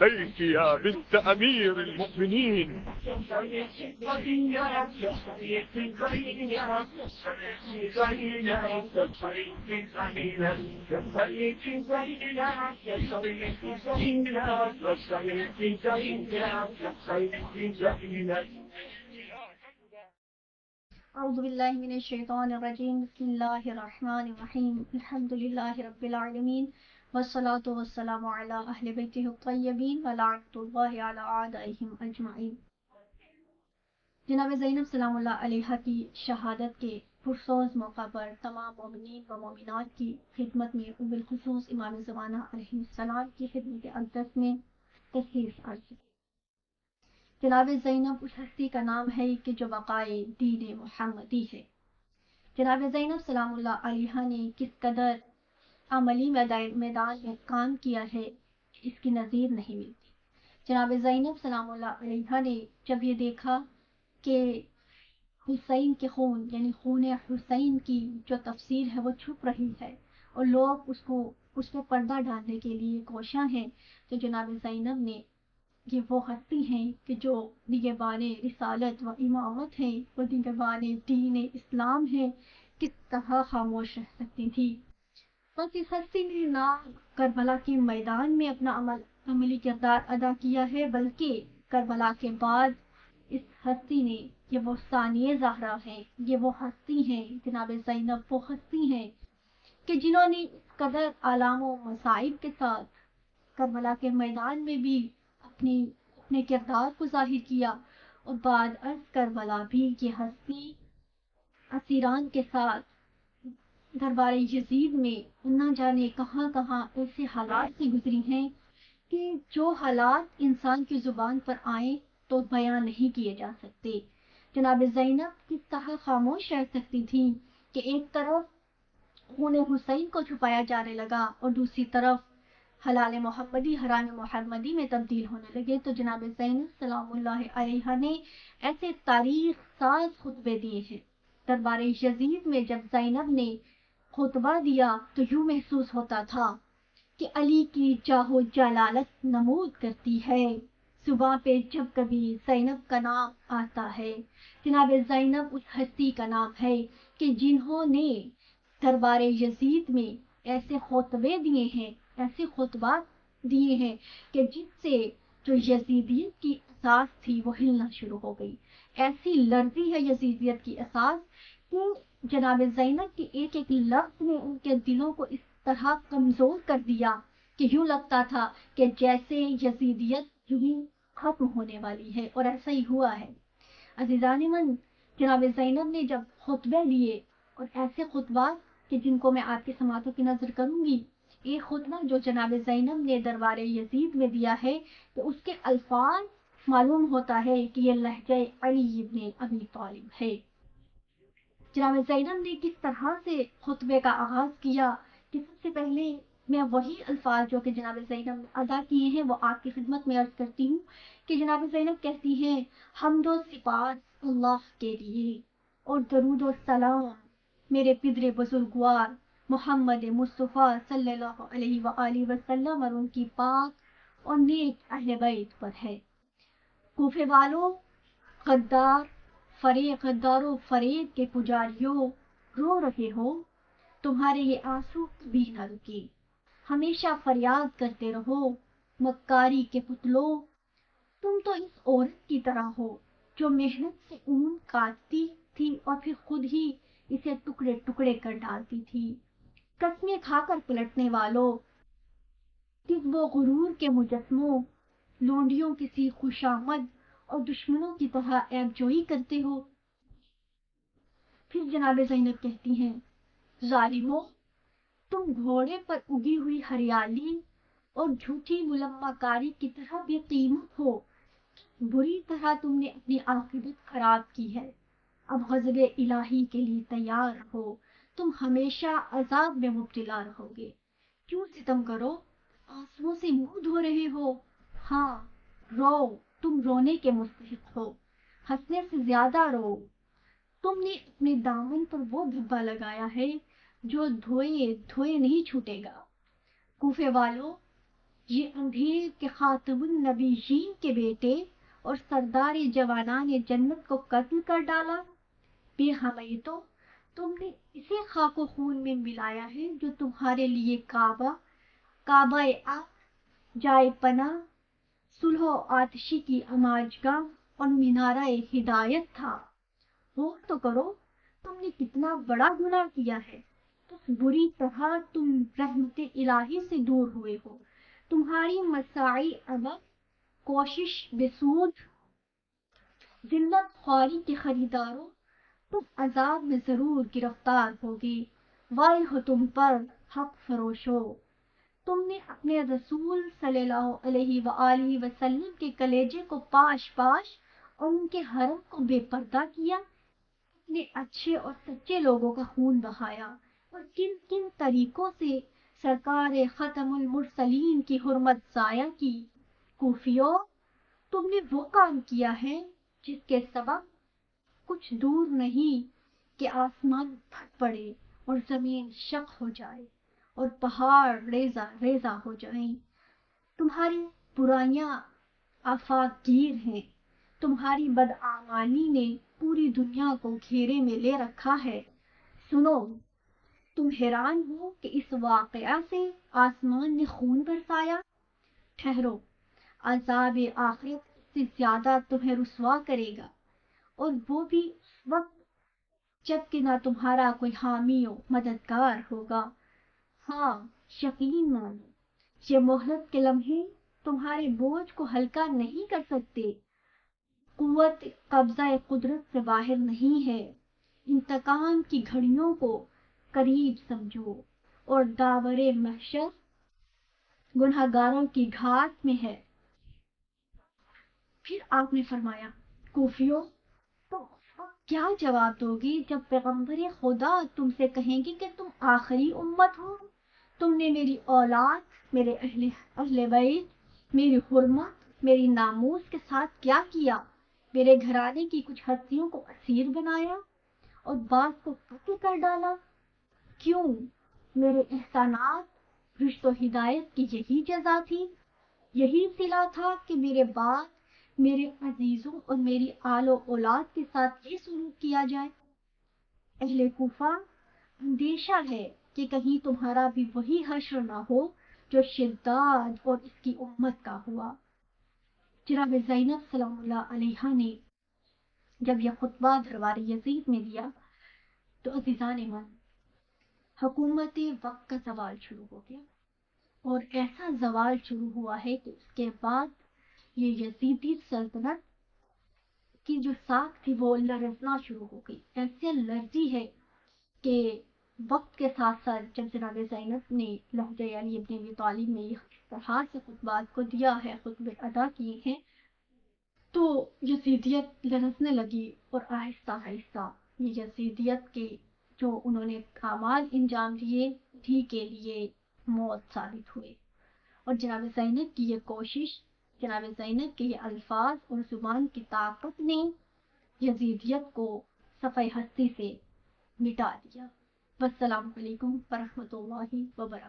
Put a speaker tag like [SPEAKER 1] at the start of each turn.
[SPEAKER 1] لبيك يا بنت أمير المؤمنين.
[SPEAKER 2] اعوذ باللہ من الشیطان الرجیم بسم اللہ الرحمن الرحیم الحمد للہ رب العالمین والصلاة والسلام علی اہل بیتہ الطیبین ولعنۃ اللہ علی اعدائہم اجمعین۔ جناب زینب سلام اللہ علیہا کی شہادت کے پرسوز موقع پر تمام مومنین و مومنات کی خدمت میں وبالخصوص امام زمانہ علیہ السلام کی خدمت اقدس میں تشریف عرض۔ جناب زینب اس ہستی کا نام ہے کہ جو بقائے دین محمدی ہے۔ جناب زینب سلام اللہ علیہا نے کس قدر عملی میدان میں کام کیا ہے اس کی نظیر نہیں ملتی۔ جناب زینب سلام اللہ علیہا نے جب یہ دیکھا کہ حسین کے خون یعنی خون حسین کی جو تفسیر ہے وہ چھپ رہی ہے اور لوگ اس پہ پردہ ڈالنے کے لیے کوشاں ہیں، تو جناب زینب نے یہ وہ ہستی ہیں کہ جو نگہبان رسالت و امامت ہیں، وہ نگہبان دین اسلام ہیں، کس طرح خاموش رہ سکتی تھی۔ بس اس ہستی نے نہ کربلا کے میدان میں اپنا عملی کردار ادا کیا ہے، بلکہ کربلا کے بعد اس ہستی نے، یہ وہ ثانیہ زہرا ہیں، یہ وہ ہستی ہیں، جناب زینب وہ ہستی ہیں کہ جنہوں نے اس قدر آلام و مصائب کے ساتھ کربلا کے میدان میں بھی اپنے کردار کو ظاہر کیا، اور بعد از کربلا بھی یہ ہستی اسیران کے ساتھ دربار یزید میں نہ جانے کہاں کہاں ایسے حالات سے گزری ہیں کہ جو حالات انسان کی زبان پر آئیں تو بیان نہیں کیے جا سکتے۔ جناب زینب کس طرح خاموش رہ سکتی تھی کہ ایک طرف خون حسین کو چھپایا جانے لگا اور دوسری طرف حلال محمدی حرام محمدی میں تبدیل ہونے لگے، تو جناب زینب سلام اللہ علیہا نے ایسے تاریخ ساز خطبے دیے ہیں۔ دربار یزید میں جب زینب نے خطبہ دیا تو یوں محسوس ہوتا تھا کہ علی کی جاہ و جلالت نمود کرتی ہے، صبح پہ جب کبھی زینب کا نام آتا ہے۔ جناب زینب اس ہستی کا نام ہے کہ جنہوں نے دربار یزید میں ایسے خطبے دیے ہیں، ایسے خطبات دیے ہیں کہ جس سے جو یزیدیت کی اساس تھی وہ ہلنا شروع ہو گئی۔ ایسی لرزی ہے یزیدیت کی اساس کہ جناب زینب کے ایک ایک لفظ نے ان کے دلوں کو اس طرح کمزور کر دیا کہ یوں لگتا تھا کہ جیسے یزیدیت یوں ہی ختم ہونے والی ہے، اور ایسا ہی ہوا ہے۔ عزیزان من، جناب زینب نے جب خطبے لیے، اور ایسے خطبات کہ جن کو میں آپ کے سماعتوں کی نظر کروں گی، ایک خطبہ جو جناب زینب نے دربار یزید میں دیا ہے تو اس کے الفاظ معلوم ہوتا ہے کہ یہ لہجہ علی ابن ابی طالب ہے۔ جناب زینب نے کس طرح سے خطبے کا آغاز کیا کہ سب سے پہلے میں وہی الفاظ جو کہ جناب زینب نے ادا کیے ہیں وہ آپ کی خدمت میں عرض کرتی ہوں کہ جناب زینب کہتی ہیں، حمد و صفات اللہ کے لیے اور درود و سلام میرے پدر بزرگوار محمد مصطفیٰ صلی اللہ علیہ وآلہ وسلم اور ان کی پاک اور نیک اہل بیت پر ہے۔ کوفے والوں، غدار و فریب کے پجاریوں، رو رہے ہو، تمہارے یہ آنسو کبھی نہ رکے، ہمیشہ فریاد کرتے رہو۔ مکاری کے پتلوں، تم تو اس عورت کی طرح ہو جو محنت سے اون کاٹتی تھی اور پھر خود ہی اسے ٹکڑے ٹکڑے کر ڈالتی تھی۔ قسمیں کھا کر پلٹنے والوں، کذب و غرور کے مجسموں، لونڈیوں کی سی خوشامد اور دشمنوں کی طرح عیب جوئی کرتے ہو۔ پھر جناب زینب کہتی ہیں، ظالموں، تم گھوڑے پر اگی ہوئی ہریالی اور جھوٹی ملمہ کاری کی طرح بے قیمت ہو، بری طرح تم نے اپنی عاقبت خراب کی ہے۔ اب غضب الہی کے لیے تیار رہو، تم ہمیشہ عذاب میں مبتلا رہو گے۔ کیوں ستم کرو، آنسوؤں سے منہ دھو رہے ہو؟ ہاں رو، تم رونے کے مستحق ہو، ہنسنے سے زیادہ رو۔ تم نے اپنے دامن پر وہ دھبا لگایا ہے جو دھوئے دھوئے نہیں چھوٹے گا۔ کوفے والوں، یہ اندھیر کے خاتم النبیین کے بیٹے اور سردار جوانان جنت کو قتل کر ڈالا؟ بے حمیتو، تم نے اسے خاک و خون میں ملایا ہے جو تمہارے لیے کعبہ جائے پناہ، صلح و آتشی کی اماجگاہ اور مینارہ ہدایت تھا۔ غور تو کرو، تم نے کتنا بڑا گناہ کیا ہے، کس بری طرح تم رحمت الہی سے دور ہوئے ہو۔ تمہاری مساعی عمل، کوشش بسود، ذلت خواری کے خریداروں، تم عذاب میں ضرور گرفتار ہوگی۔ وائل ہو تم پر حق فروشو، تم نے اپنے رسول صلی اللہ علیہ وآلہ وسلم کے کلیجے کو پاش اور ان کے حرم کو بے پردہ کیا۔ اپنے اچھے اور سچے لوگوں کا خون بہایا اور کن کن طریقوں سے سرکار ختم المرسلین کی حرمت ضائع کی۔ کوفیو، تم نے وہ کام کیا ہے جس کے سبب کچھ دور نہیں کہ آسمان پھٹ پڑے اور زمین شق ہو جائے اور پہاڑ ریزہ ریزہ ہو جائیں۔ تمہاری برائیاں آفاق گیر ہیں، تمہاری بدعمالی نے پوری دنیا کو گھیرے میں لے رکھا ہے۔ سنو، تم حیران ہو کہ اس واقعہ سے آسمان نے خون برسایا؟ ٹھہرو، عذاب آخرت سے زیادہ تمہیں رسوا کرے گا، اور وہ بھی اس وقت جب کہ نہ تمہارا کوئی حامی و مددگار ہوگا۔ ہاں، یقین مانو، یہ مہلت کے لمحے تمہارے بوجھ کو ہلکا نہیں کر سکتے۔ قوت قبضہ قدرت سے باہر نہیں ہے۔ انتقام کی گھڑیوں کو قریب سمجھو اور داور محشر گنہگاروں کی گھاٹ میں ہے۔ پھر آپ نے فرمایا، کوفیو، تم اس وقت کیا جواب دو گے جب پیغمبر خدا تم سے کہیں گے کہ تم آخری امت ہو؟ تم نے میری اولاد، میرے اہل بیت، میری حرمت، میری ناموس کے ساتھ کیا کیا؟ میرے گھرانے کی کچھ ہستیوں کو اسیر بنایا اور بعض کو قتل کر ڈالا۔ کیوں؟ میرے احسانات، رشت و ہدایت کی یہی جزا تھی؟ یہی صلہ تھا کہ میرے بعد میرے عزیزوں اور میری آل و اولاد کے ساتھ یہ سلوک کیا جائے؟ اہل کوفہ، اندیشہ ہے کہ کہیں تمہارا بھی وہی حشر نہ ہو جو شداد اور اس کی امت کا ہوا۔ جناب زینب سلام اللہ علیہا نے جب یہ خطبہ دربار یزید میں دیا تو عزیزان من، حکومت وقت کا زوال شروع ہو گیا، اور ایسا زوال شروع ہوا ہے کہ اس کے بعد یہ یزیدی سلطنت کی جو ساکھ تھی وہ لرزنا شروع ہو گئی۔ ایسے لرزی ہے کہ وقت کے ساتھ ساتھ جب جناب زینب نے لہجہ علی ابن ابی طالب میں اس طرح سے خطبات کو دیا ہے، خطبے ادا کیے ہیں، تو یزیدیت لرزنے لگی، اور آہستہ آہستہ یہ یزیدیت کے جو انہوں نے اعمال انجام دیے انہی کے لیے موت ثابت ہوئے۔ اور جناب زینب کی یہ کوشش، جناب زینب کے یہ الفاظ اور زبان کی طاقت نے یزیدیت کو صفحہ ہستی سے مٹا دیا۔ والسلام علیکم ورحمۃ اللہ وبرکاتہ۔